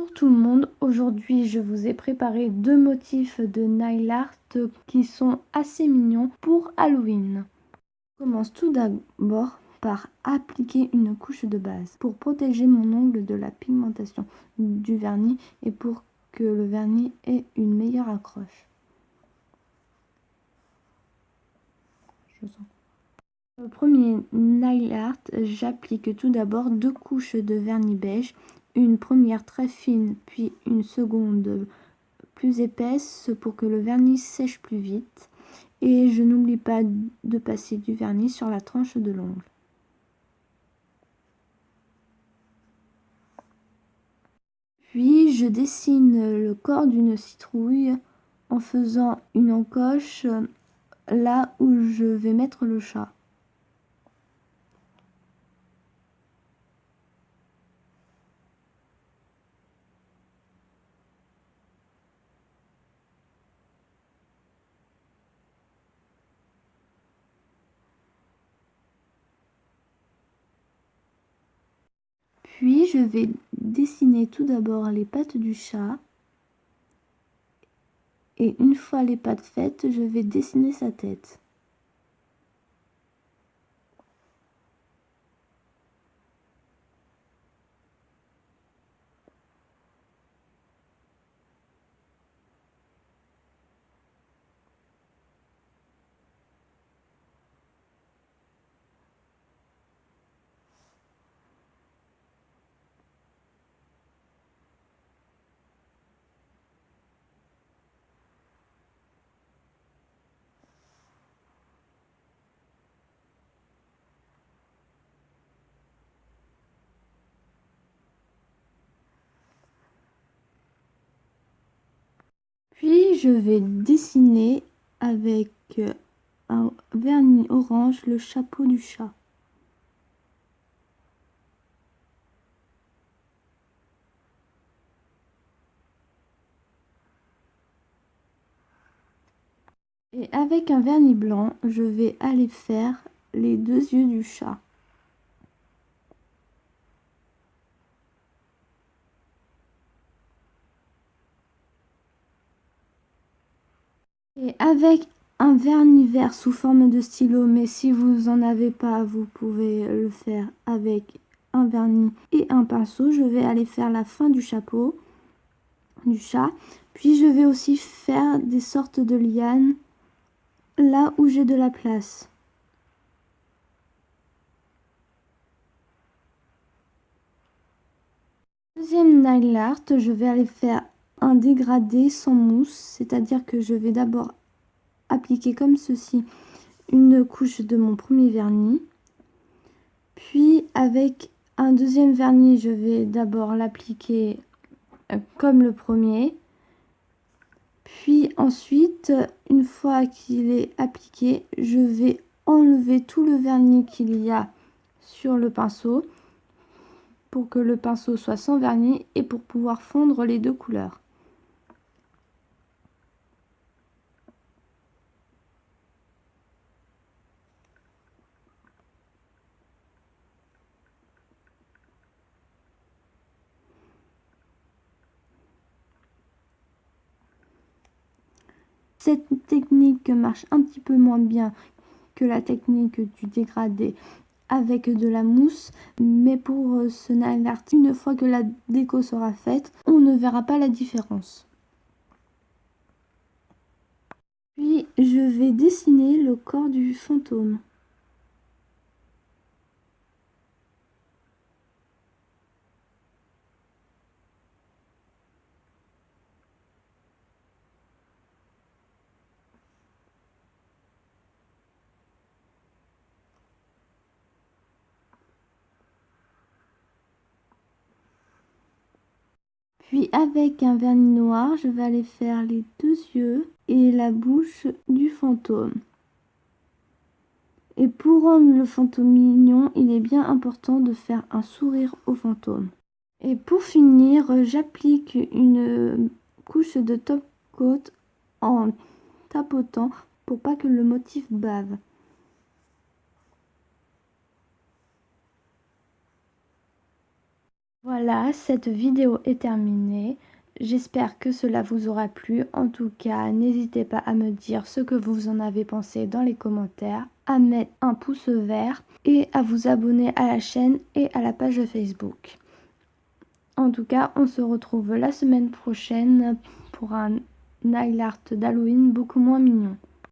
Bonjour tout le monde, aujourd'hui je vous ai préparé deux motifs de nail art qui sont assez mignons pour Halloween. Je commence tout d'abord par appliquer une couche de base pour protéger mon ongle de la pigmentation du vernis et pour que le vernis ait une meilleure accroche. Le premier nail art, j'applique tout d'abord deux couches de vernis beige, une première très fine puis une seconde plus épaisse pour que le vernis sèche plus vite, et je n'oublie pas de passer du vernis sur la tranche de l'ongle. Puis je dessine le corps d'une citrouille en faisant une encoche là où je vais mettre le chat. Puis je vais dessiner tout d'abord les pattes du chat. Et une fois les pattes faites, je vais dessiner sa tête. Puis je vais dessiner avec un vernis orange le chapeau du chat. Et avec un vernis blanc, je vais aller faire les deux yeux du chat. Et avec un vernis vert sous forme de stylo, mais si vous en avez pas, vous pouvez le faire avec un vernis et un pinceau. Je vais aller faire la fin du chapeau du chat. Puis je vais aussi faire des sortes de lianes là où j'ai de la place. Deuxième nail art, je vais aller faire un dégradé sans mousse, c'est-à-dire que je vais d'abord appliquer comme ceci une couche de mon premier vernis, puis avec un deuxième vernis je vais d'abord l'appliquer comme le premier, puis ensuite une fois qu'il est appliqué, je vais enlever tout le vernis qu'il y a sur le pinceau pour que le pinceau soit sans vernis et pour pouvoir fondre les deux couleurs. Cette technique marche un petit peu moins bien que la technique du dégradé avec de la mousse, mais pour ce nail art, une fois que la déco sera faite, on ne verra pas la différence. Puis je vais dessiner le corps du fantôme. Puis avec un vernis noir, je vais aller faire les deux yeux et la bouche du fantôme. Et pour rendre le fantôme mignon, il est bien important de faire un sourire au fantôme. Et pour finir, j'applique une couche de top coat en tapotant pour pas que le motif bave. Voilà, cette vidéo est terminée. J'espère que cela vous aura plu. En tout cas, n'hésitez pas à me dire ce que vous en avez pensé dans les commentaires, à mettre un pouce vert et à vous abonner à la chaîne et à la page Facebook. En tout cas, on se retrouve la semaine prochaine pour un nail art d'Halloween beaucoup moins mignon.